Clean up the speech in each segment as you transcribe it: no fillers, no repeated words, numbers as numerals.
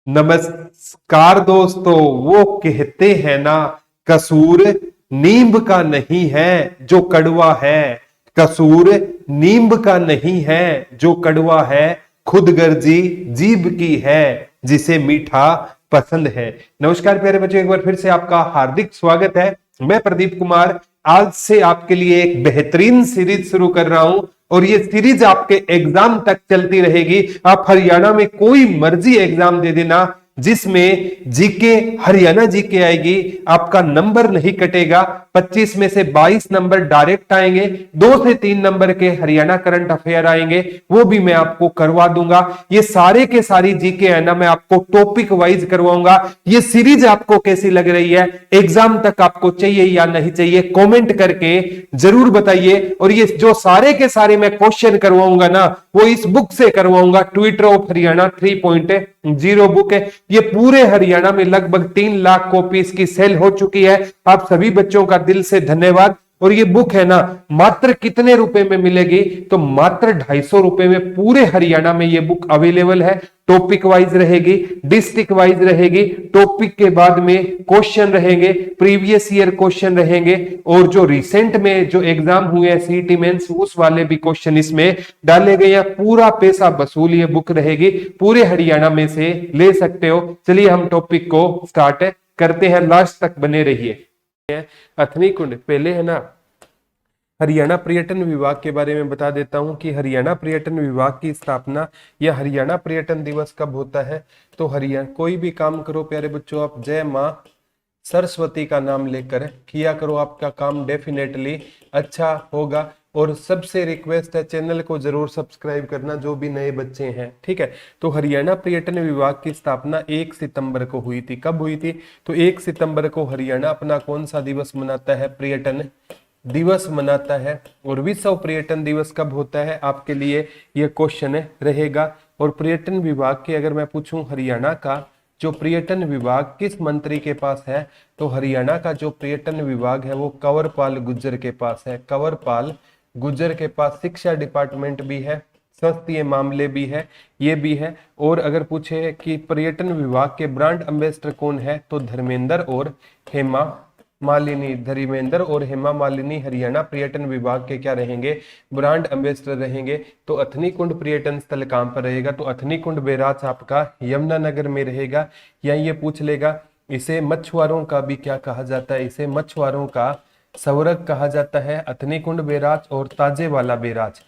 नमस्कार दोस्तों। वो कहते हैं ना, कसूर नींब का नहीं है जो कड़वा है। कसूर नींब का नहीं है जो कड़वा है, खुदगर्जी जीभ की है जिसे मीठा पसंद है। नमस्कार प्यारे बच्चों, एक बार फिर से आपका हार्दिक स्वागत है। मैं प्रदीप कुमार आज से आपके लिए एक बेहतरीन सीरीज शुरू कर रहा हूं और ये सीरीज आपके एग्जाम तक चलती रहेगी। आप हरियाणा में कोई मर्जी एग्जाम दे देना, जिसमें जीके हरियाणा जीके आएगी, आपका नंबर नहीं कटेगा। 25 में से 22 नंबर डायरेक्ट आएंगे, 2 से 3 नंबर के हरियाणा करंट अफेयर आएंगे, वो भी मैं आपको करवा दूंगा। ये सारे के सारी जीके है ना, मैं आपको टॉपिक वाइज करवाऊंगा। ये सीरीज आपको कैसी लग रही है, एग्जाम तक आपको चाहिए या नहीं चाहिए, कमेंट करके जरूर बताइए। और ये जो सारे के सारे मैं क्वेश्चन करवाऊंगा ना, वो इस बुक से करवाऊंगा, ट्विटर ऑफ हरियाणा 3.0 बुक है। ये पूरे हरियाणा में लगभग 3 लाख कॉपी इसकी सेल हो चुकी है। आप सभी बच्चों का दिल से धन्यवाद। और ये बुक है ना, मात्र कितने रुपए में मिलेगी, तो मात्र 250 रुपए में पूरे हरियाणा में ये बुक अवेलेबल है। टॉपिक वाइज रहेगी, डिस्ट्रिक्ट वाइज रहेगी, टॉपिक के बाद में क्वेश्चन रहेंगे, प्रीवियस ईयर क्वेश्चन रहेंगे, और जो रिसेंट में जो एग्जाम हुए हैं सीईटी मेंस, उस वाले भी क्वेश्चन इसमें डाले गए हैं। पूरा पैसा वसूल ये बुक रहेगी, पूरे हरियाणा में से ले सकते हो। चलिए हम टॉपिक को स्टार्ट करते हैं, लास्ट तक बने रहिए। अथनी कुंड, पहले है ना हरियाणा पर्यटन विभाग के बारे में बता देता हूं कि हरियाणा पर्यटन विभाग की स्थापना या हरियाणा पर्यटन दिवस कब होता है। तो हरियाणा कोई भी काम करो प्यारे बच्चों, आप जय मां सरस्वती का नाम लेकर किया करो, आपका काम डेफिनेटली अच्छा होगा। और सबसे रिक्वेस्ट है, चैनल को जरूर सब्सक्राइब करना जो भी नए बच्चे हैं, ठीक है। तो हरियाणा पर्यटन विभाग की स्थापना 1 सितंबर को हुई थी। कब हुई थी, तो 1 सितंबर को हरियाणा अपना कौन सा दिवस मनाता है, पर्यटन दिवस मनाता है। और विश्व पर्यटन दिवस कब होता है, आपके लिए यह क्वेश्चन रहेगा। और पर्यटन विभाग के अगर मैं पूछूं, हरियाणा का जो पर्यटन विभाग किस मंत्री के पास है, तो हरियाणा का जो पर्यटन विभाग है वो कंवरपाल गुर्जर के पास है। कंवरपाल गुर्जर के पास शिक्षा डिपार्टमेंट भी है, संसदीय मामले भी है, ये भी है। और अगर पूछे कि पर्यटन विभाग के ब्रांड एम्बेसडर कौन है, तो धर्मेंद्र और हेमा मालिनी। धर्मेंद्र और हेमा मालिनी हरियाणा पर्यटन विभाग के क्या रहेंगे, ब्रांड एम्बेसडर रहेंगे। तो अथनी कुंड पर्यटन स्थल कहां पर रहेगा, तो अथनी कुंड बैराज आपका यमुनानगर में रहेगा। या ये पूछ लेगा, इसे मछुआरों का भी क्या कहा जाता है, इसे मछुआरों का स्वर्ग कहा जाता है। अथनी कुंड बैराज और ताजेवाला बैराज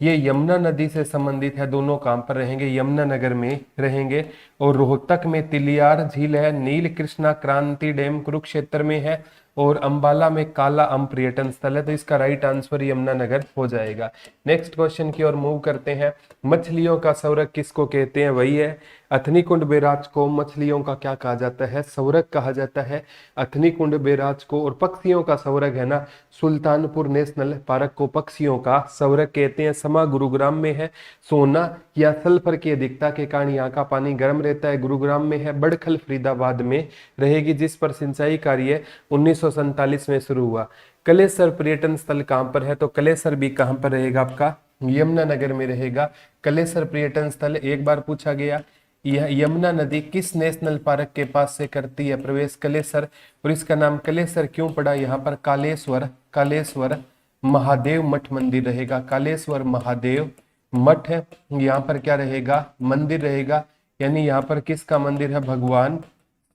ये यमुना नदी से संबंधित है, दोनों कहां पर रहेंगे, यमुनानगर में रहेंगे। और रोहतक में तिलियार झील है, नील कृष्णा क्रांति डैम कुरुक्षेत्र में है, और अंबाला में काला अम पर्यटन स्थल है। तो इसका राइट आंसर यमुनानगर हो जाएगा। नेक्स्ट क्वेश्चन की ओर मूव करते हैं। मछलियों का स्वर्ग किसको कहते हैं, वही है अथनी कुंड बैराज को मछलियों का क्या कहा जाता है, स्वर्ग कहा जाता है अथनी कुंड बैराज को। और पक्षियों का स्वर्ग है ना, सुल्तानपुर नेशनल पार्क को पक्षियों का स्वर्ग कहते हैं। समा गुरुग्राम में है। सोना या सल्फर की अधिकता के कारण यहाँ का पानी गर्म रहता है, गुरुग्राम में है। बड़खल फरीदाबाद में रहेगी, जिस पर सिंचाई कार्य 1947 में शुरू हुआ। कलेसर पर्यटन स्थल कहां पर है, तो कलेसर भी कहां पर रहेगा, आपका यमुनानगर में रहेगा। कलेसर पर्यटन स्थल एक बार पूछा गया। यह यमुना नदी किस नेशनल पार्क के पास से करती है प्रवेश, कलेसर। और इसका नाम कलेसर क्यों पड़ा, यहाँ पर कालेश्वर महादेव मठ मंदिर रहेगा। कालेश्वर महादेव मठ है, यहाँ पर क्या रहेगा, मंदिर रहेगा। यानी यहाँ पर किसका मंदिर है, भगवान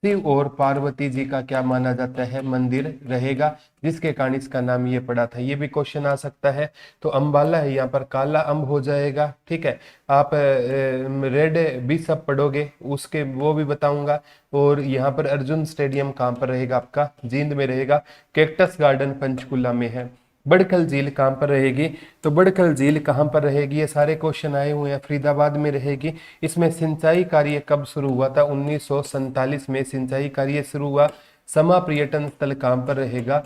शिव और पार्वती जी का क्या माना जाता है, मंदिर रहेगा, जिसके कारण इसका नाम ये पड़ा था। ये भी क्वेश्चन आ सकता है। तो अंबाला है, यहाँ पर काला अम्ब हो जाएगा, ठीक है। आप रेड बिशप पढ़ोगे उसके वो भी बताऊंगा। और यहाँ पर अर्जुन स्टेडियम कहाँ पर रहेगा, आपका जींद में रहेगा। कैक्टस गार्डन पंचकुला में है। बड़खल झील कहाँ पर रहेगी, तो बड़खल झील कहाँ पर रहेगी, ये सारे क्वेश्चन आए हुए हैं, फरीदाबाद में रहेगी। इसमें सिंचाई कार्य कब शुरू हुआ था, 1947 में सिंचाई कार्य शुरू हुआ। समा पर्यटन स्थल कहाँ पर रहेगा,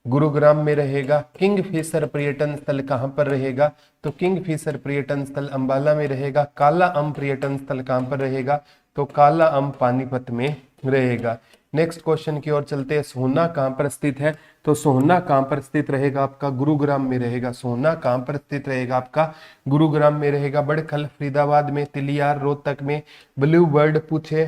गुरुग्राम में रहेगा। किंग फिशर पर्यटन स्थल कहाँ पर रहेगा, तो किंग फिशर पर्यटन स्थल अंबाला में रहेगा। काला अम पर्यटन स्थल कहाँ पर रहेगा, तो काला अम पानीपत में रहेगा। नेक्स्ट क्वेश्चन की ओर चलते हैं। सोहना कहां पर स्थित है, तो सोहना कहां पर स्थित रहेगा, आपका गुरुग्राम में रहेगा। सोहना कहां पर स्थित रहेगा, आपका गुरुग्राम में रहेगा। बड़खल फरीदाबाद में, तिलियार रोहतक में। ब्लू बर्ड पूछे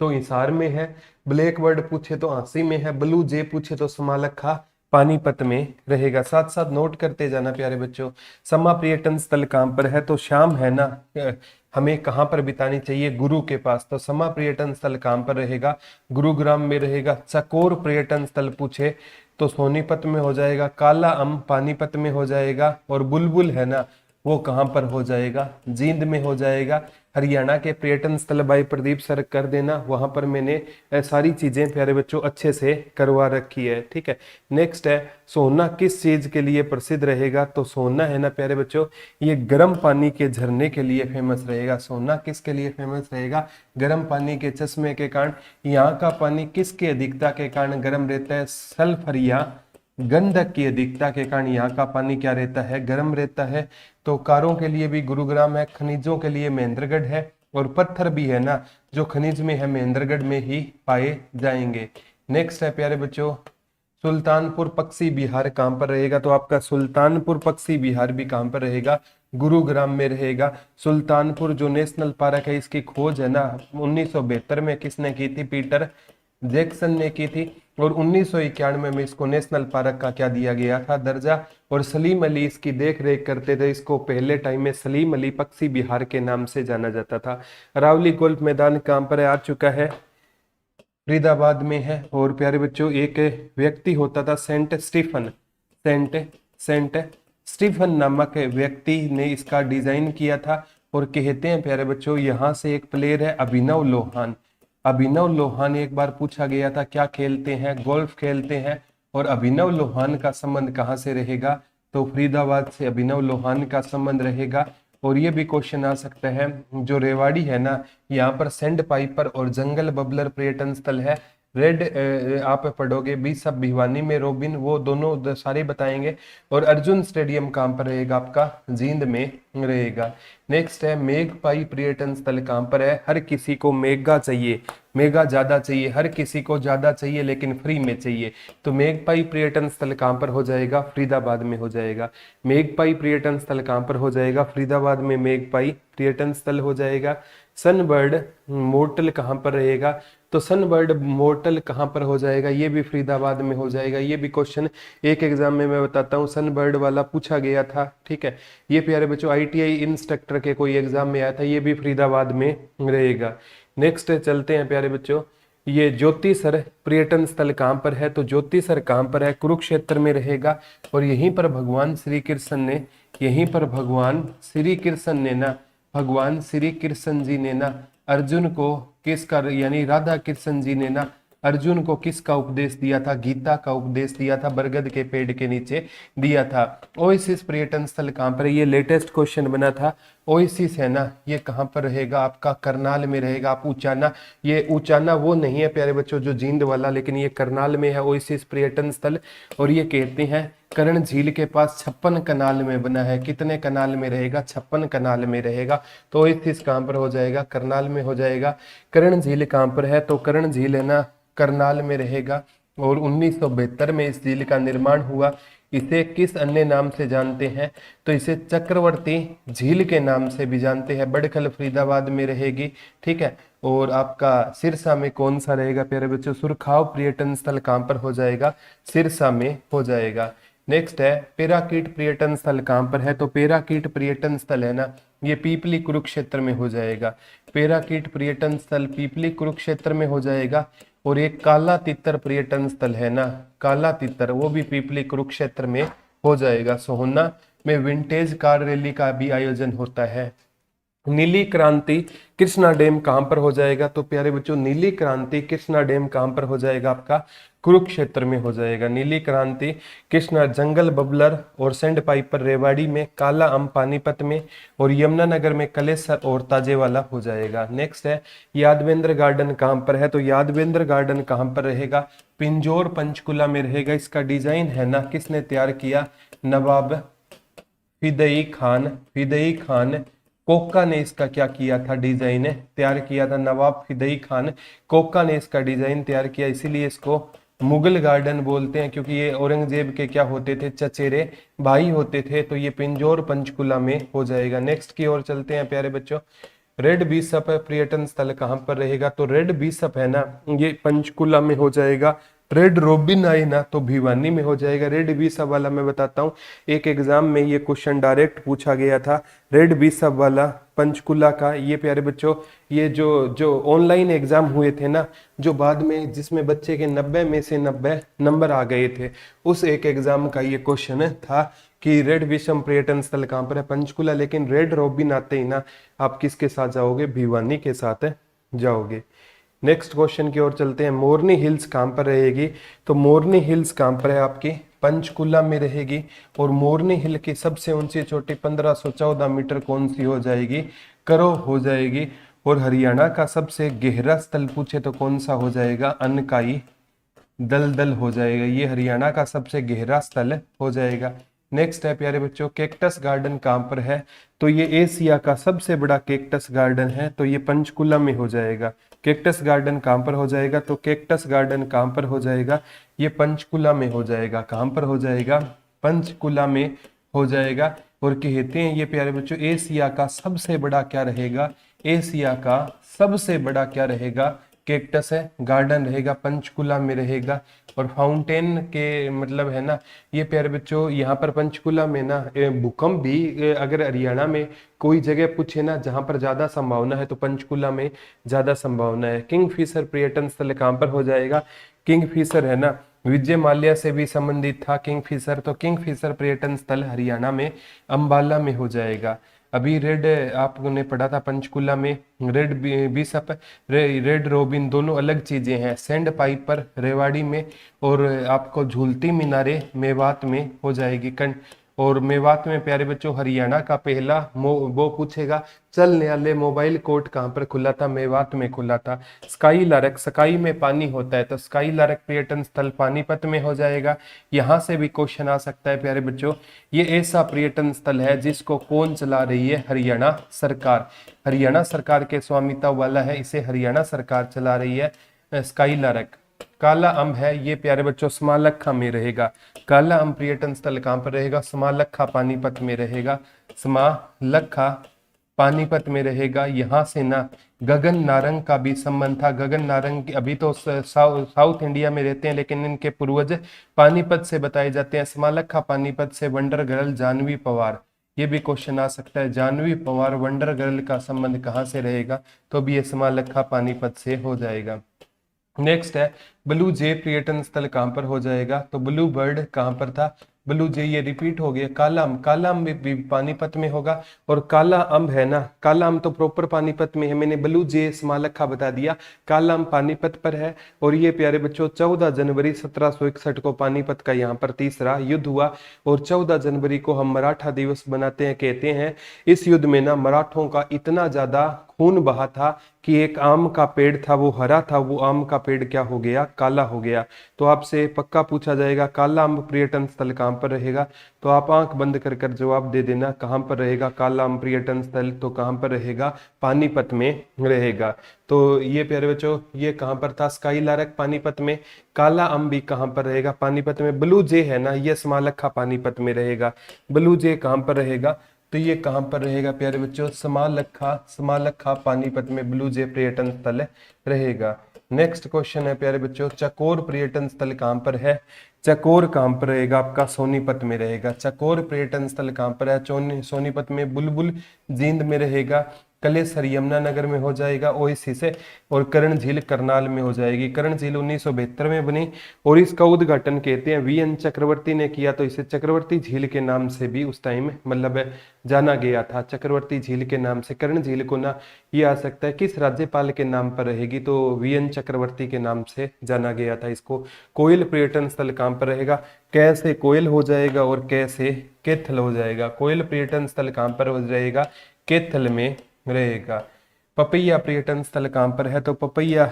तो हिसार में है, ब्लैक बर्ड पूछे तो झांसी में है, ब्लू जे पूछे तो समालखा पानीपत में रहेगा। साथ साथ नोट करते जाना प्यारे बच्चों। समा पर्यटन स्थल कहाँ पर है, तो शाम है ना हमें कहाँ पर बितानी चाहिए, गुरु के पास। तो समा पर्यटन स्थल कहाँ पर रहेगा, गुरुग्राम में रहेगा। चकोर पर्यटन स्थल पूछे तो सोनीपत में हो जाएगा, काला अम पानीपत में हो जाएगा, और बुलबुल है ना वो कहाँ पर हो जाएगा, जींद में हो जाएगा। हरियाणा के पर्यटन स्थल भाई प्रदीप सर कर देना, वहां पर मैंने सारी चीजें प्यारे बच्चों अच्छे से करवा रखी है, ठीक है। नेक्स्ट है सोहना किस चीज के लिए प्रसिद्ध रहेगा, तो सोहना है ना प्यारे बच्चों ये गर्म पानी के झरने के लिए फेमस रहेगा। सोहना किसके लिए फेमस रहेगा, गर्म पानी के चश्मे के कारण। यहाँ का पानी किसकी अधिकता के कारण गर्म रहता है, सल्फर या गंधक की अधिकता के कारण यहाँ का पानी क्या रहता है, गर्म रहता है। तो कारों के लिए भी गुरुग्राम है, खनिजों के लिए महेंद्रगढ़ है, और पत्थर भी है ना जो खनिज में है महेंद्रगढ़ में ही पाए जाएंगे। नेक्स्ट है प्यारे बच्चों सुल्तानपुर पक्षी विहार कहाँ पर रहेगा, तो आपका सुल्तानपुर पक्षी विहार भी कहाँ पर रहेगा, गुरुग्राम में रहेगा। सुल्तानपुर जो नेशनल पार्क है इसकी खोज है ना 1972 में किसने की थी, पीटर जैक्सन ने की थी, और 1991 में इसको नेशनल पार्क का क्या दिया गया था, दर्जा। और सलीम अली इसकी देख रेख करते थे, इसको पहले टाइम में सलीम अली पक्षी विहार के नाम से जाना जाता था। रावली गोल्फ मैदान कहाँ पर आ चुका है, फरीदाबाद में है। और प्यारे बच्चों एक व्यक्ति होता था सेंट स्टीफन नामक व्यक्ति ने इसका डिजाइन किया था। और कहते हैं प्यारे बच्चों यहाँ से एक प्लेयर है अभिनव लोहान। अभिनव लोहान एक बार पूछा गया था क्या खेलते हैं, गोल्फ खेलते हैं। और अभिनव लोहान का संबंध कहाँ से रहेगा, तो फरीदाबाद से अभिनव लोहान का संबंध रहेगा। और ये भी क्वेश्चन आ सकता है जो रेवाड़ी है ना यहाँ पर सैंड पाइपर और जंगल बबलर पर्यटन स्थल है। रेड आप पढ़ोगे बिशप भिवानी में रोबिन, वो दोनों सारे बताएंगे। और अर्जुन स्टेडियम कहाँ पर रहेगा, आपका जींद में रहेगा। नेक्स्ट है मेघपाई पर्यटन स्थल कहाँ पर है, हर किसी को मेगा चाहिए, मेगा ज्यादा चाहिए, हर किसी को ज्यादा चाहिए लेकिन फ्री में चाहिए। तो मेघपाई पर्यटन स्थल कहाँ पर हो जाएगा, फरीदाबाद में हो जाएगा। मेघपाई पर्यटन स्थल कहाँ पर हो जाएगा, फरीदाबाद में मेघपाई पर्यटन स्थल हो जाएगा। सनबर्ड मोर्टल कहाँ पर रहेगा, तो सनबर्ड मोर्टल कहाँ पर हो जाएगा, ये भी फरीदाबाद में हो जाएगा। ये भी क्वेश्चन एक एग्जाम में मैं बताता हूँ सनबर्ड वाला पूछा गया था, ठीक है। ये प्यारे बच्चों आईटीआई इंस्ट्रक्टर के कोई एग्जाम में आया था, ये भी फरीदाबाद में रहेगा। नेक्स्ट चलते हैं प्यारे बच्चों, ये ज्योतिसर पर्यटन स्थल कहाँ पर है, तो ज्योतिसर कहाँ पर है, कुरुक्षेत्र में रहेगा। और यहीं पर भगवान श्री कृष्ण ने, यहीं पर भगवान श्री कृष्ण ने ना, भगवान श्री कृष्ण जी ने ना अर्जुन को किसका, यानी राधा कृष्ण जी ने ना अर्जुन को किसका उपदेश दिया था, गीता का उपदेश दिया था, बरगद के पेड़ के नीचे दिया था। ओएसिस पर्यटन स्थल कहाँ पर है, ये लेटेस्ट क्वेश्चन बना था। ओएसिस है ना ये कहाँ पर रहेगा, आपका करनाल में रहेगा। आप ऊंचाना, ये ऊंचाना वो नहीं है प्यारे बच्चों जो जींद वाला, लेकिन ये करनाल में है ओएसिस पर्यटन स्थल। और ये कहते हैं कर्ण झील के पास 56 कनाल में बना है। कितने कनाल में रहेगा, 56 कनाल में रहेगा। तो ओएसिस कहाँ पर हो जाएगा, करनाल में हो जाएगा। कर्ण झील कहाँ पर है, तो कर्ण झील है ना करनाल में रहेगा। और 1972 में इस झील का निर्माण हुआ। इसे किस अन्य नाम से जानते हैं, तो इसे चक्रवर्ती झील के नाम से भी जानते हैं। बड़खल फरीदाबाद में रहेगी, ठीक है। और आपका सिरसा में कौन सा रहेगा प्यारे बच्चों, सुरखाव पर्यटन स्थल कहाँ पर हो जाएगा, सिरसा में हो जाएगा। नेक्स्ट है पेराकीट पर्यटन स्थल कहाँ पर है, तो पेराकीट पर्यटन स्थल है ना ये पीपली कुरुक्षेत्र में हो जाएगा। पेराकीट पर्यटन स्थल पीपली कुरुक्षेत्र में हो जाएगा। और एक काला तितर पर्यटन स्थल है ना, काला तितर, वो भी पीपली कुरुक्षेत्र में हो जाएगा। सोहना में विंटेज कार रैली का भी आयोजन होता है। नीली क्रांति कृष्णा डैम कहाँ पर हो जाएगा, तो प्यारे बच्चों नीली क्रांति कृष्णा डैम कहाँ पर हो जाएगा, आपका कुरुक्षेत्र में हो जाएगा। नीली क्रांति कृष्णा, जंगल बबलर और सैंड पाइपर रेवाड़ी में, काला अम पानीपत में, और यमुनानगर में कलेसर और ताजेवाला हो जाएगा। नेक्स्ट है यादवेंद्र गार्डन कहाँ पर है, तो यादवेंद्र गार्डन कहाँ पर रहेगा, पिंजौर पंचकुला में रहेगा। इसका डिजाइन है ना किसने तैयार किया, नवाब फिदई खान कोका ने इसका क्या किया था, डिजाइन तैयार किया था। नवाब फिदई खान कोका ने इसका डिजाइन तैयार किया, इसीलिए इसको मुगल गार्डन बोलते हैं, क्योंकि ये औरंगजेब के क्या होते थे, चचेरे भाई होते थे। तो ये पिंजौर पंचकुला में हो जाएगा। नेक्स्ट की ओर चलते हैं प्यारे बच्चों, रेड बिशप पर्यटन स्थल कहाँ पर रहेगा? तो रेड बिशप है ना, ये पंचकुला में हो जाएगा। रेड रोबिन आई ना तो भिवानी में हो जाएगा। रेड बिशप वाला मैं बताता हूँ, एक एग्जाम में ये क्वेश्चन डायरेक्ट पूछा गया था, रेड बिशप वाला पंचकुला का। ये प्यारे बच्चों, ये जो जो ऑनलाइन एग्जाम हुए थे ना, जो बाद में जिसमें बच्चे के 90 में से 90 नंबर आ गए थे, उस एक एग्जाम का ये क्वेश्चन था कि रेड विषम पर्यटन स्थल कहाँ पर है? पंचकुला। लेकिन रेड रॉबिन आते ही ना आप किसके साथ जाओगे? भिवानी के साथ जाओगे। नेक्स्ट क्वेश्चन की ओर चलते हैं। मोरनी हिल्स कहाँ पर रहेगी? तो मोरनी हिल्स कहाँ पर है? आपकी पंचकुला में रहेगी। और मोरनी हिल की सबसे ऊंची चोटी 1514 मीटर कौन सी हो जाएगी? करो हो जाएगी। और हरियाणा का सबसे गहरा स्थल पूछे तो कौन सा हो जाएगा? अनकाई दलदल हो जाएगा। ये हरियाणा का सबसे गहरा स्थल हो जाएगा। नेक्स्ट है प्यारे बच्चों, कैक्टस गार्डन कहाँ पर है? तो ये एशिया का सबसे बड़ा कैक्टस गार्डन है, तो ये पंचकुला में हो जाएगा। कैक्टस गार्डन कहाँ पर हो जाएगा? तो कैक्टस गार्डन कहाँ पर हो जाएगा? ये पंचकुला में हो जाएगा। कहाँ पर हो जाएगा? पंचकुला में हो जाएगा। और कहते हैं ये प्यारे बच्चों, एशिया का सबसे बड़ा क्या रहेगा? एशिया का सबसे बड़ा क्या रहेगा? कैक्टस है गार्डन रहेगा, पंचकुला में रहेगा। और फाउंटेन के मतलब है ना, ये प्यारे बच्चों यहाँ पर पंचकुला में ना भूकंप भी अगर हरियाणा में कोई जगह पूछे ना जहाँ पर ज्यादा संभावना है, तो पंचकुला में ज्यादा संभावना है। किंगफिशर पर्यटन स्थल कहाँ पर हो जाएगा? किंगफिशर है ना, विजय माल्या से भी संबंधित था किंगफिशर, तो किंगफिशर पर्यटन स्थल हरियाणा में अंबाला में हो जाएगा। अभी रेड आपने पढ़ा था पंचकुला में, रेड बिशप रेड रोबिन दोनों अलग चीजें हैं। सैंड पाइपर रेवाड़ी में, और आपको झूलती मीनारे मेवात में हो जाएगी। और मेवात में प्यारे बच्चों हरियाणा का पहला वो पूछेगा, चल न्यायालय मोबाइल कोर्ट कहाँ पर खुला था? मेवात में खुला था। स्काई लारक, स्काई में पानी होता है, तो स्काई लारक पर्यटन स्थल पानीपत में हो जाएगा। यहाँ से भी क्वेश्चन आ सकता है प्यारे बच्चों। ये ऐसा पर्यटन स्थल है जिसको कौन चला रही है? हरियाणा सरकार। हरियाणा सरकार के स्वामित्व वाला है, इसे हरियाणा सरकार चला रही है। स्काई लारक। काला अम्ब है, ये प्यारे बच्चों समालखा में रहेगा। काला अम्ब पर्यटन स्थल कहाँ पर रहेगा? समालखा पानीपत में रहेगा। समालखा पानीपत में रहेगा। यहाँ से ना गगन नारंग का भी संबंध था। गगन नारंग अभी तो साउथ इंडिया में रहते हैं, लेकिन इनके पूर्वज पानीपत से बताए जाते हैं। समालखा पानीपत से वंडर गर्ल जानवी पवार, ये भी क्वेश्चन आ सकता है। जानवी पवार वंडर गर्ल का संबंध कहाँ से रहेगा? तो भी ये समालखा पानीपत से हो जाएगा। नेक्स्ट है ब्लू जे पर्यटन स्थल कहाँ पर हो जाएगा? तो ब्लू बर्ड कहाँ पर था? ब्लू जे, ये रिपीट हो गया। काला अम्ब, काला अम्ब भी पानीपत में होगा। और काला अम्ब है ना, काला अम्ब तो प्रॉपर पानीपत में है। मैंने ब्लू जे समालखा बता दिया, काला अम्ब पानीपत पर है। और ये प्यारे बच्चों 14 जनवरी 1761 को पानीपत का यहाँ पर तीसरा युद्ध हुआ। और 14 जनवरी को हम मराठा दिवस बनाते हैं। कहते हैं इस युद्ध में ना मराठों का इतना ज्यादा खून बहा था कि एक आम का पेड़ था वो हरा था, वो आम का पेड़ क्या हो गया? काला हो गया। तो आपसे पक्का पूछा जाएगा काला अम्ब पर्यटन स्थल कहाँ पर रहेगा? तो आप आंख बंद कर कर जवाब दे देना, कहाँ पर रहेगा काला अम्ब पर्यटन स्थल? तो कहाँ पर रहेगा? पानीपत में रहेगा। तो ये प्यारे बच्चों, ये कहाँ पर था? स्काई लारक पानीपत में। काला अम्ब भी कहाँ पर रहेगा? पानीपत में। ब्लू जे है ना, ये समालखा पानीपत में रहेगा। ब्लू जे कहाँ पर रहेगा? तो ये कहाँ पर रहेगा प्यारे बच्चों? समालखा, समालखा पानीपत में ब्लू जे पर्यटन स्थल रहेगा। नेक्स्ट क्वेश्चन है प्यारे बच्चों, चकोर पर्यटन स्थल कहाँ पर है? चकोर कहाँ पर रहेगा? आपका सोनीपत में रहेगा। चकोर पर्यटन स्थल कहाँ पर है? सोनीपत में। बुलबुल जींद में रहेगा। कलेसर यमुनानगर में हो जाएगा ओएसी से। और कर्ण झील करनाल में हो जाएगी। कर्ण झील 1972 में बनी और इसका उद्घाटन कहते हैं वीएन चक्रवर्ती ने किया, तो इसे चक्रवर्ती झील के नाम से भी उस टाइम मतलब जाना गया था। चक्रवर्ती झील के नाम से कर्ण झील को ना ये आ सकता है किस राज्यपाल के नाम पर रहेगी? तो वीएन चक्रवर्ती के नाम से जाना गया था इसको। कोयल पर्यटन स्थल कहाँ पर रहेगा? कैसे कोयल हो जाएगा और कैसे कैथल हो जाएगा। कोयल पर्यटन स्थल कहाँ पर हो जाएगा? कैथल में रहेगा। पपैया पर्यटन स्थल कहाँ पर है? तो पपैया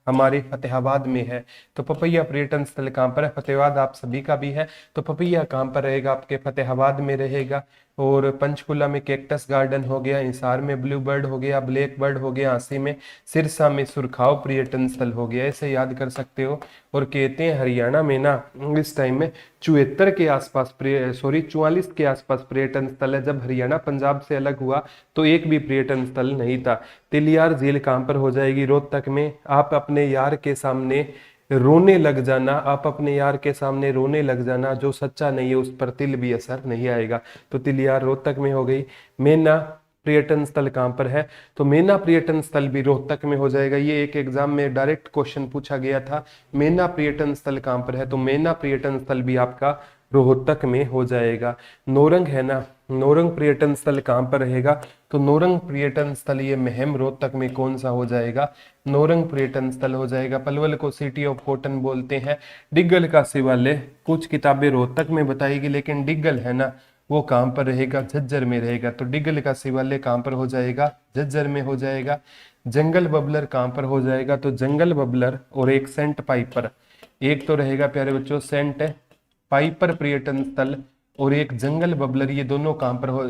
हमारे फतेहाबाद में है। तो पपैया पर्यटन स्थल कहाँ पर है? फतेहाबाद आप सभी का भी है। तो पपैया कहाँ पर रहेगा? आपके फतेहाबाद में रहेगा। और पंचकुला में कैक्टस गार्डन हो गया, हिसार में ब्लू बर्ड हो गया, ब्लैक बर्ड हो गया, झांसी में सिरसा में सुरखाव पर्यटन स्थल हो गया, ऐसे याद कर सकते हो। और कहते हैं हरियाणा में ना इस टाइम में 74 के आसपास 44 के आसपास पर्यटन स्थल है। जब हरियाणा पंजाब से अलग हुआ तो एक भी पर्यटन स्थल नहीं था। तिलियार झील कहाँ पर हो जाएगी? रोहतक में। आप अपने यार के सामने रोने लग जाना, आप अपने यार के सामने रोने लग जाना, जो सच्चा नहीं है उस पर तिल भी असर नहीं आएगा। तो तिलियार रोहतक में हो गई। मेना पर्यटन स्थल कहाँ पर है? तो मेना पर्यटन स्थल भी रोहतक में हो जाएगा। ये एक एग्जाम में डायरेक्ट क्वेश्चन पूछा गया था, मेना पर्यटन स्थल कहाँ पर है? तो मेना पर्यटन स्थल भी आपका रोहतक में हो जाएगा। नोरंग है ना, नोरंग पर्यटन स्थल कहाँ पर रहेगा? तो नोरंग पर्यटन स्थल ये महम रोहतक में कौन सा हो जाएगा? नोरंग पर्यटन स्थल हो जाएगा। पलवल को सिटी ऑफ कॉटन बोलते हैं। डिग्गल का शिवालय कुछ किताबें रोहतक में बताएगी, लेकिन डिग्गल है ना वो कहाँ पर रहेगा? झज्जर में रहेगा। तो डिग्गल का शिवालय कहाँ पर हो जाएगा? झज्जर में हो जाएगा। जंगल बबलर कहाँ पर हो जाएगा? तो जंगल बबलर और एक सेंट पाइपर, एक तो रहेगा प्यारे बच्चों सेंट पाइपर पर्यटन स्थल और एक जंगल बबलर, ये दोनों कहाँ पर हो?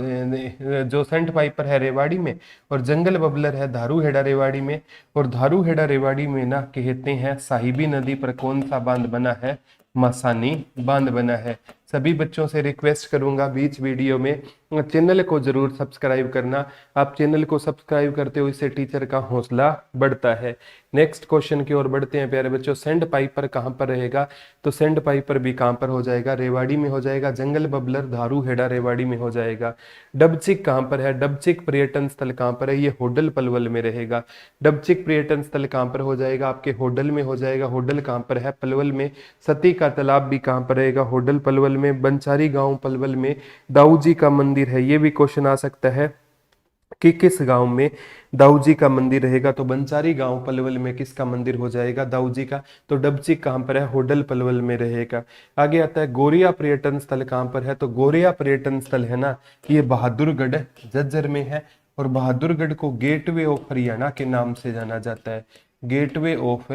जो सेंट पाइपर है रेवाड़ी में और जंगल बबलर है धारूहेड़ा रेवाड़ी में। और धारूहेड़ा रेवाड़ी में ना कहते हैं साहिबी नदी पर कौन सा बांध बना है? मसानी बांध बना है। सभी बच्चों से रिक्वेस्ट करूंगा बीच वीडियो में चैनल को जरूर सब्सक्राइब करना। आप चैनल को सब्सक्राइब करते हो, इससे टीचर का हौसला बढ़ता है। नेक्स्ट क्वेश्चन की ओर बढ़ते हैं प्यारे बच्चों। सेंड पाइपर कहाँ पर रहेगा? तो सेंड पाइपर भी कहाँ पर हो जाएगा? रेवाड़ी में हो जाएगा। जंगल बबलर धारूहेड़ा रेवाड़ी में हो जाएगा। डबचिक कहाँ पर है? डबचिक पर्यटन स्थल कहाँ पर है? ये होडल पलवल में रहेगा। डबचिक पर्यटन स्थल कहाँ पर हो जाएगा? आपके होडल में हो जाएगा। होडल कहाँ पर है? पलवल में। सती का तालाब भी कहाँ पर रहेगा? होडल पलवल में। बंचारी गांव पलवल में। दाऊ जी का मंदिर है, ये भी क्वेश्चन आ सकता है कि किस गांव में दाऊ जी का मंदिर रहेगा? तो बंचारी गांव पलवल में किसका मंदिर हो जाएगा? दाऊ जी का। तो डबचिक कहाँ पर है? होडल पलवल में रहेगा। आगे आता है गोरिया पर्यटन स्थल कहाँ पर है? तो गोरिया पर्यटन स्थल है ना ये बहादुरगढ़ झज्जर में है। और बहादुरगढ़ को गेटवे ऑफ हरियाणा के नाम से जाना जाता है। गेटवे ऑफ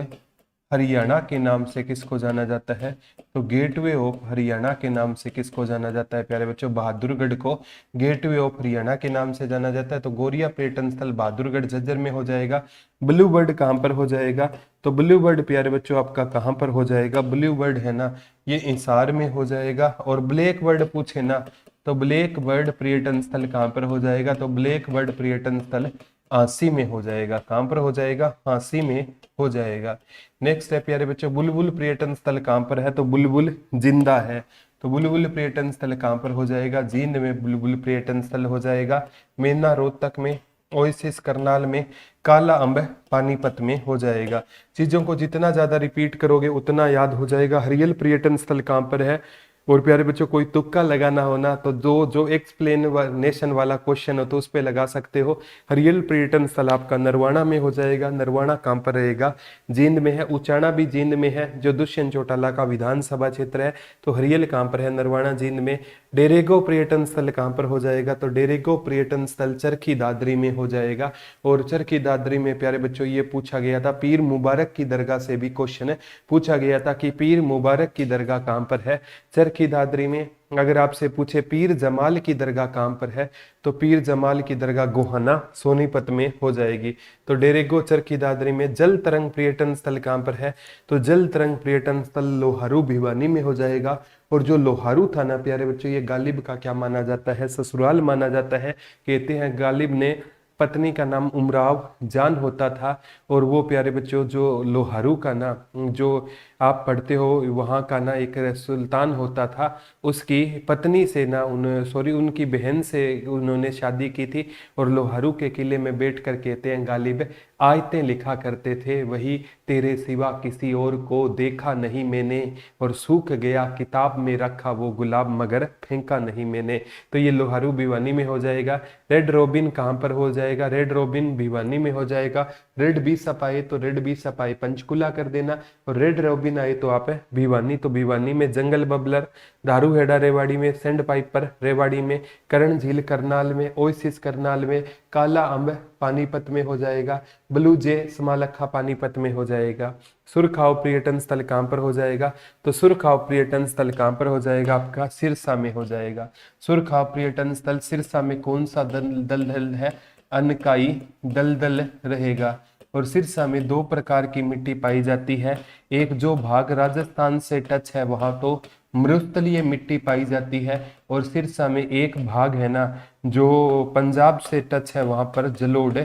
हरियाणा के नाम से किसको जाना जाता है? तो गेटवे ऑफ हरियाणा के नाम से किसको जाना जाता है प्यारे बच्चों? बहादुरगढ़ को गेटवे ऑफ हरियाणा के नाम से जाना जाता है। तो गोरिया पर्यटन स्थल बहादुरगढ़ झज्जर में हो जाएगा। ब्लू बर्ड कहाँ पर हो जाएगा? तो ब्लू बर्ड प्यारे बच्चों आपका कहाँ पर हो जाएगा? ब्लू बर्ड है ना ये हिसार में हो जाएगा। और ब्लैक बर्ड पूछे ना तो ब्लैक बर्ड पर्यटन स्थल कहाँ पर हो जाएगा? तो ब्लैक बर्ड पर्यटन स्थल झांसी में हो जाएगा। कहाँ पर हो जाएगा? झांसी में हो जाएगा। नेक्स्ट है प्यारे बच्चों बुलबुल पर्यटन स्थल कहाँ पर है? तो बुलबुल जिंदा है। तो बुलबुल पर्यटन स्थल कहाँ पर हो जाएगा? जींद में बुलबुल पर्यटन स्थल हो जाएगा। मेना रोहतक में। ओएसिस करनाल में। काला अम्ब पानीपत में हो जाएगा। चीजों को जितना ज्यादा रिपीट करोगे उतना याद हो जाएगा। हरियल पर्यटन स्थल कहाँ पर है? और प्यारे बच्चों कोई तुक्का लगाना हो ना तो जो जो एक्सप्लेनेशन वाला क्वेश्चन हो तो उस पे लगा सकते हो। हरियल पर्यटन स्थल आपका नरवाणा में हो जाएगा। नरवाणा कहाँ पर रहेगा? जींद में है। उचाना भी जींद में है, जो दुष्यंत चौटाला का विधानसभा क्षेत्र है। तो हरियल कहाँ पर है? नरवाणा जींद में। डेरेगो पर्यटन स्थल कहाँ पर हो जाएगा? तो डेरेगो पर्यटन स्थल चरखी दादरी में हो जाएगा। और चरखी दादरी में प्यारे बच्चों ये पूछा गया था, पीर मुबारक की दरगाह से भी क्वेश्चन पूछा गया था कि पीर मुबारक की दरगाह कहाँ पर है? चरखी दादरी में। अगर आपसे पूछे पीर जमाल की दरगाह कहाँ पर है? तो पीर जमाल की दरगाह गोहाना सोनीपत में हो जाएगी। तो डेरेगो चरखी दादरी में। जल तरंग पर्यटन स्थल कहाँ पर है? तो जल तरंग पर्यटन स्थल लोहारू भिवानी में हो जाएगा। और जो लोहारू था ना प्यारे बच्चों ये गालिब का क्या माना जाता है? ससुराल माना जाता है। कहते हैं गालिब ने पत्नी का नाम उमराव जान होता था। और वो प्यारे बच्चों जो लोहारू का ना जो आप पढ़ते हो वहाँ का ना एक सुल्तान होता था, उसकी पत्नी से ना उनकी बहन से उन्होंने शादी की थी। और लोहारू के किले में बैठ कर कहते हैं गालिब आयतें लिखा करते थे, वही तेरे सिवा किसी और को देखा नहीं मैंने। और सूख गया किताब में रखा वो गुलाब मगर फेंका नहीं मैंने। तो ये लोहारू भिवानी में हो जाएगा। रेड रॉबिन कहाँ पर हो जाएगा? जाएगा, रेड रॉबिन भिवानी में हो जाएगा, रेड बिशप आए तो रेड बिशप आए पंचकुला कर देना, और रेड रॉबिन आए तो आप भिवानी, तो भिवानी में जंगल बबलर, दारूहेड़ा रेवाड़ी में, सेंड पाइपर रेवाड़ी में, करण झील करनाल में, ओएसिस करनाल में, काला अंब पानीपत में हो जाएगा, ब्लू जे समालखा पानीपत में हो जाएगा। सुरखाव पर्यटन स्थल कहां पर हो जाएगा, तो सुरखाव पर्यटन स्थल कहां पर हो जाएगा आपका सिरसा में हो जाएगा। सुरखाव पर्यटन स्थल सिरसा में कौन सा दलदल है, अनकाई दलदल रहेगा। और सिरसा में दो प्रकार की मिट्टी पाई जाती है, एक जो भाग राजस्थान से टच है वहां तो मरुस्थलीय मिट्टी पाई जाती है, और सिरसा में एक भाग है ना जो पंजाब से टच है वहां पर जलोढ़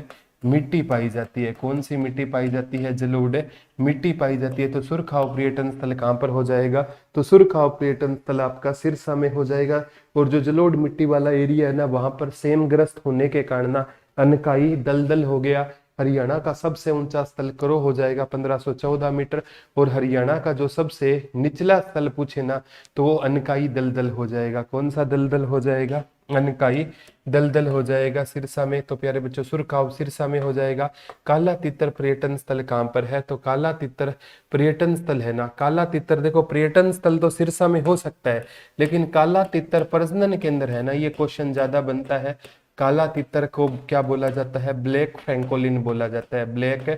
मिट्टी पाई जाती है। कौन सी मिट्टी पाई जाती है, जलोढ़ मिट्टी पाई जाती है। तो सुरखाव पर्यटन स्थल कहां पर हो जाएगा, तो सुरखाव पर्यटन स्थल आपका सिरसा में हो जाएगा। और जो जलोढ़ मिट्टी वाला एरिया है ना वहां पर सेमग्रस्त होने के कारण ना अनकाई दलदल हो गया। हरियाणा का सबसे ऊंचा स्थल करो हो जाएगा 1514 मीटर, और हरियाणा का जो सबसे निचला स्थल पूछे ना तो वो अनकाई दलदल हो जाएगा। कौन सा दलदल हो जाएगा, अनकाई दलदल हो जाएगा सिरसा में। तो प्यारे बच्चों सुरखाव सिरसा में हो जाएगा। काला तितर पर्यटन स्थल कहां पर है, तो काला तितर पर्यटन स्थल है ना, काला तितर देखो पर्यटन स्थल तो सिरसा में हो सकता है, लेकिन काला तितर प्रजनन केंद्र है ना, ये क्वेश्चन ज्यादा बनता है। काला तितर को क्या बोला जाता है, ब्लैक फ्रैंकोलिन बोला जाता है, ब्लैक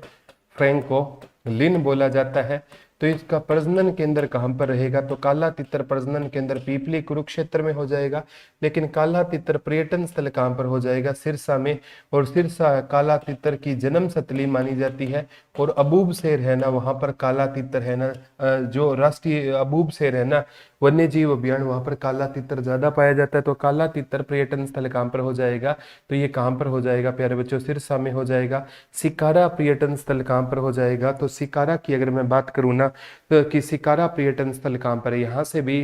फ्रैंकोलिन बोला जाता है। तो इसका प्रजनन केंद्र कहां पर रहेगा, तो काला तितर प्रजनन केंद्र पीपली कुरुक्षेत्र में हो जाएगा। लेकिन काला तितर पर्यटन स्थल कहां पर हो जाएगा, सिरसा में। और सिरसा काला तितर की जन्म स्थली मानी जाती है। और अबूब शेर है ना वहां पर काला तितर है ना, जो राष्ट्रीय अबूब शेर है ना वन्य जीव अभियान, वहां पर काला तितर ज्यादा पाया जाता है। तो काला तितर पर्यटन स्थल कहां पर हो जाएगा, तो ये कहां पर हो जाएगा प्यारे बच्चों, सिरसा में हो जाएगा। सिकारा पर्यटन स्थल कहां पर हो जाएगा, तो सिकारा की अगर मैं बात करूं ना तो कि सिकारा पर्यटन स्थल कहां पर है, यहां से भी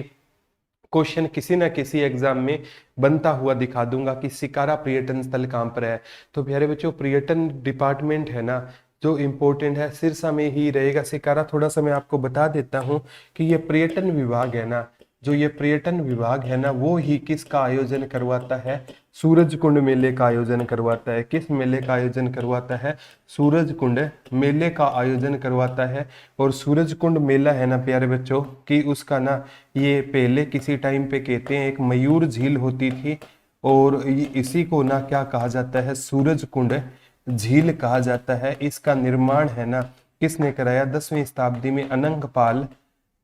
क्वेश्चन किसी ना किसी एग्जाम में बनता हुआ दिखा दूंगा कि सिकारा पर्यटन स्थल कहां पर है। तो प्यारे बच्चों पर्यटन डिपार्टमेंट है ना जो इम्पोर्टेंट है सिरसा में ही रहेगा। सिकारा थोड़ा सा मैं आपको बता देता हूं कि ये पर्यटन विभाग है ना, जो ये पर्यटन विभाग है ना वो ही किसका आयोजन करवाता है, सूरजकुंड मेले का आयोजन करवाता है। किस मेले का आयोजन करवाता है, सूरजकुंड मेले का आयोजन करवाता है। और सूरजकुंड मेला है ना प्यारे बच्चों कि उसका ना ये पहले किसी टाइम पे कहते हैं एक मयूर झील होती थी, और इसी को ना क्या कहा जाता है, सूरजकुंड झील कहा जाता है। इसका निर्माण है ना किसने कराया, 10वीं शताब्दी में अनंगपाल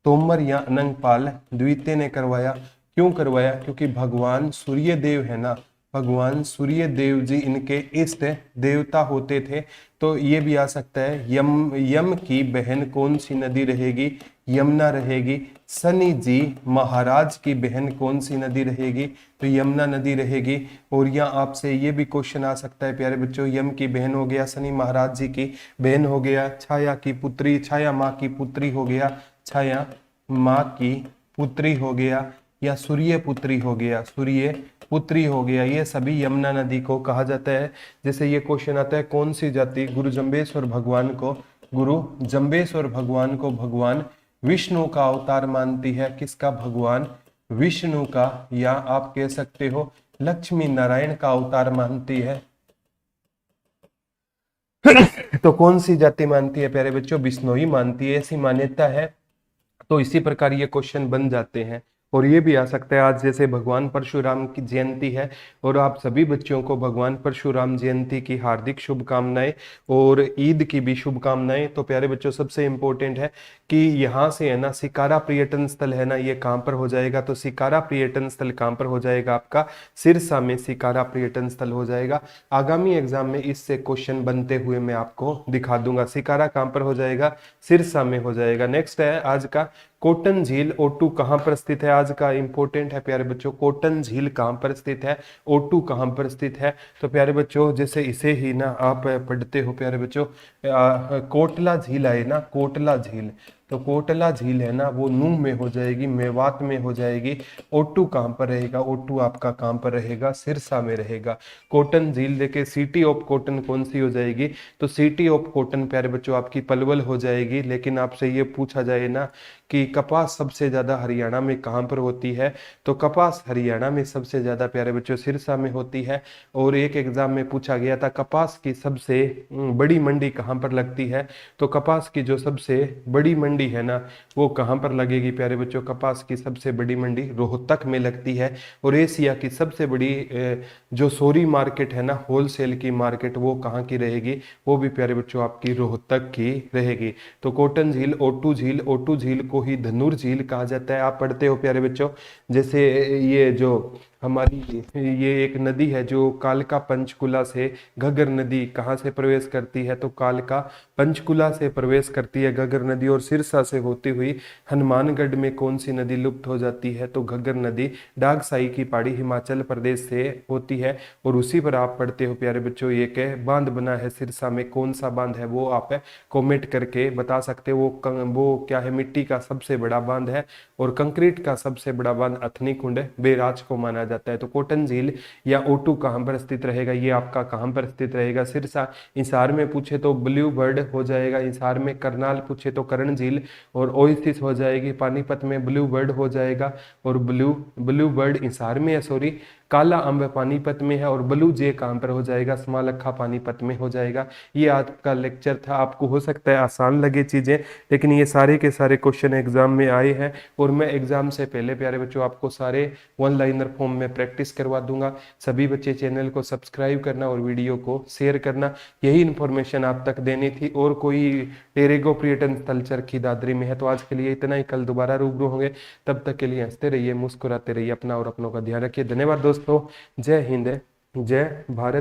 तोमर या अनंगपाल द्वितीय ने करवाया। क्यों करवाया, क्योंकि भगवान सूर्य देव है ना, भगवान सूर्य देव जी इनके इष्ट देवता होते थे। तो ये भी आ सकता है यम की बहन कौन सी नदी रहेगी, यमुना रहेगी। शनि जी महाराज की बहन कौन सी नदी रहेगी, तो यमुना नदी रहेगी। और यहाँ आपसे ये भी क्वेश्चन आ सकता है प्यारे बच्चों, यम की बहन हो गया, शनि महाराज जी की बहन हो गया, छाया की पुत्री, छाया माँ की पुत्री हो गया, छाया माँ की पुत्री हो गया, या सूर्य पुत्री हो गया, सूर्य पुत्री हो गया। ये सभी यमुना नदी को कहा जाता है। जैसे ये क्वेश्चन आता है कौन सी जाति गुरु जम्बेश्वर भगवान को, गुरु जम्बेश्वर भगवान को भगवान विष्णु का अवतार मानती है, किसका, भगवान विष्णु का, या आप कह सकते हो लक्ष्मी नारायण का अवतार मानती है। तो कौन सी जाति मानती है प्यारे बच्चों, बिश्नोई मानती है, ऐसी मान्यता है। तो इसी प्रकार ये क्वेश्चन बन जाते हैं। और ये भी आ सकता है आज जैसे भगवान परशुराम की जयंती है, और आप सभी बच्चों को भगवान परशुराम जयंती की हार्दिक शुभकामनाएं और ईद की भी शुभकामनाएं। तो प्यारे बच्चों सबसे इंपॉर्टेंट है कि यहाँ से है ना सिकारा पर्यटन स्थल है ना ये कहाँ पर हो जाएगा, तो सिकारा पर्यटन स्थल कहाँ पर हो जाएगा आपका, सिरसा में सिकारा पर्यटन स्थल हो जाएगा। आगामी एग्जाम में इससे क्वेश्चन बनते हुए मैं आपको दिखा दूंगा। सिकारा कहाँ पर हो जाएगा, सिरसा में हो जाएगा। नेक्स्ट है आज का कोटन झील ओटू कहां पर स्थित है, आज का इंपॉर्टेंट है प्यारे बच्चों, कोटन झील कहां पर स्थित है, ओटू कहां पर स्थित है। तो प्यारे बच्चों जैसे इसे ही ना आप पढ़ते हो प्यारे बच्चों, कोटला झील आए ना, कोटला झील, तो कोटला झील है ना वो नूह में हो जाएगी, मेवात में हो जाएगी। ओटू कहाँ पर रहेगा, ओटू आपका कहाँ पर रहेगा, सिरसा में रहेगा। कॉटन झील देखे सिटी ऑफ कॉटन कौन सी हो जाएगी, तो सिटी ऑफ कॉटन प्यारे बच्चों आपकी पलवल हो जाएगी। लेकिन आपसे ये पूछा जाए ना कि कपास सबसे ज्यादा हरियाणा में कहाँ पर होती है, तो कपास हरियाणा में सबसे ज्यादा प्यारे बच्चों सिरसा में होती है। और एक एग्जाम में पूछा गया था कपास की सबसे बड़ी मंडी कहाँ पर लगती है, तो कपास की जो सबसे बड़ी मंडी है ना वो कहाँ पर लगेगी प्यारे बच्चों, कपास की सबसे बड़ी मंडी रोहतक में लगती है। और एशिया की सबसे बड़ी जो सोरी मार्केट है ना होलसेल की मार्केट वो कहाँ की रहेगी, वो भी प्यारे बच्चों आपकी रोहतक की रहेगी। तो कॉटन झील, ओटू झील, ओटू झील को ही धनुर झील कहा जाता है। आप पढ़ते हो प्यारे बच्चों, जैसे ये जो हमारी ये एक नदी है जो कालका पंचकुला से, घग्गर नदी कहाँ से प्रवेश करती है, तो कालका पंचकुला से प्रवेश करती है घग्गर नदी। और सिरसा से होती हुई हनुमानगढ़ में कौन सी नदी लुप्त हो जाती है, तो घग्गर नदी डागसाई की पहाड़ी हिमाचल प्रदेश से होती है। और उसी पर आप पढ़ते हो प्यारे बच्चों एक बांध बना है सिरसा में, कौन सा बांध है वो आप कॉमेंट करके बता सकते हो। वो क्या है, मिट्टी का सबसे बड़ा बांध है। और कंक्रीट का सबसे बड़ा बांध अथनी कुंड बैराज को माना जाता है। तो कॉटन झील या ओटू कहाँ पर स्थित रहेगा, ये आपका कहाँ पर स्थित रहेगा, सिरसा। हिसार में पूछे तो ब्लू बर्ड हो जाएगा हिसार में, करनाल पूछे तो कर्ण झील और ओएसिस हो जाएगी, पानीपत में ब्लू बर्ड हो जाएगा। और ब्लू बर्ड हिसार में है, सॉरी, काला अम्ब पानीपत में है। और ब्लू जे कहाँ पर हो जाएगा, समालखा पानीपत में हो जाएगा। ये आज का लेक्चर था। आपको हो सकता है आसान लगे चीजें, लेकिन ये सारे के सारे क्वेश्चन एग्जाम में आए हैं। और मैं एग्जाम से पहले प्यारे बच्चों आपको सारे वन लाइनर फॉर्म में प्रैक्टिस करवा दूंगा। सभी बच्चे चैनल को सब्सक्राइब करना और वीडियो को शेयर करना, यही इन्फॉर्मेशन आप तक देनी थी। और कोई टेरेगो पर्यटन स्थल चरखी दादरी में है। तो आज के लिए इतना ही, कल दोबारा रूबरू होंगे। तब तक के लिए हंसते रहिए, मुस्कुराते रहिए, अपना और अपनों का ध्यान रखिए। धन्यवाद दोस्तों, जय हिंद, जय भारत।